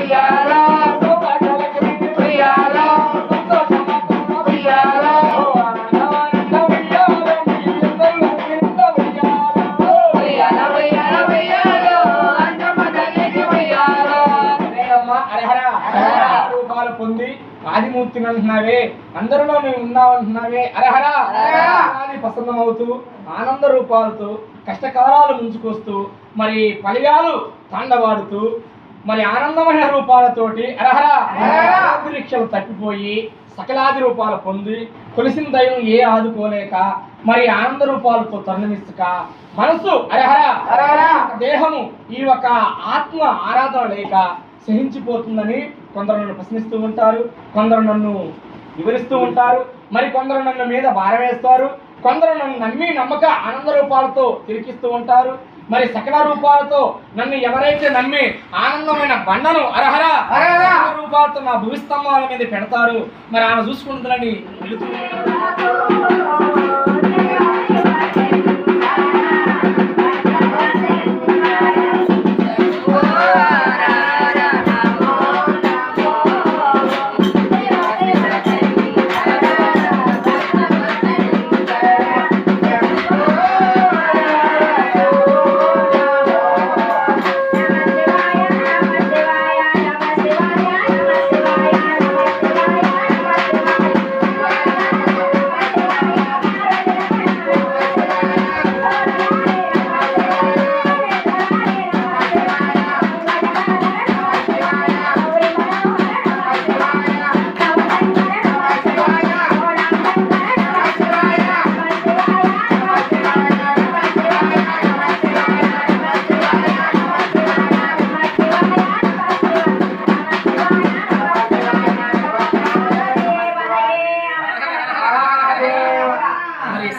ఉయ్యాలో ఉయ్యాలో ఉయ్యాలో రూపాలు పొంది ఆదిమూర్తిని అంటున్నావే, అందరిలో నువ్వు ఉన్నావు అంటున్నావే, అరహరా ప్రసన్నమవుతూ ఆనంద రూపాలతో కష్టకాలాలు ముంచుకొస్తూ మరి పలిగాలు తాండవాడుతూ మరి ఆనందమైన రూపాలతోటి అరహరాక్షలు తప్పిపోయి సకలాది రూపాలు పొంది కొలిసిన దైవం ఏ ఆదుకోలేక మరి ఆనంద రూపాలతో తరుణమిస్తుక మనసు అరహరా దేహము ఈ ఒక ఆత్మ ఆరాధన లేక సహించిపోతుందని కొందరు నన్ను ప్రశ్నిస్తూ ఉంటారు, కొందరు నన్ను వివరిస్తూ ఉంటారు, మరి కొందరు నన్ను మీద భారం వేస్తారు, కొందరు నన్ను నమ్మి నమ్మక ఆనంద రూపాలతో తిరిగిస్తూ ఉంటారు. మరి సకల రూపాలతో నన్ను ఎవరైతే నమ్మి ఆనందమైన బండను అరహరా రూపాలతో నా భూస్తంభాల మీద పెడతారు, మరి ఆమె చూసుకుంటుందని వెళుతూ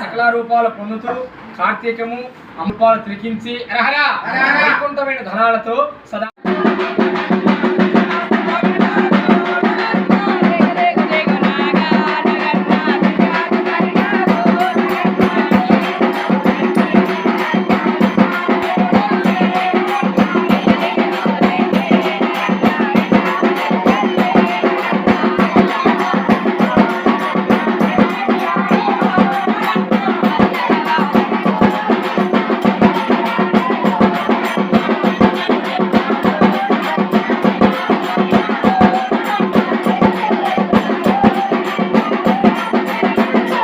సకల రూపాలు పొందుతూ కార్తీకము అమ్మపాలు తిరిగించి వైకుంఠమైన ధనాలతో సదా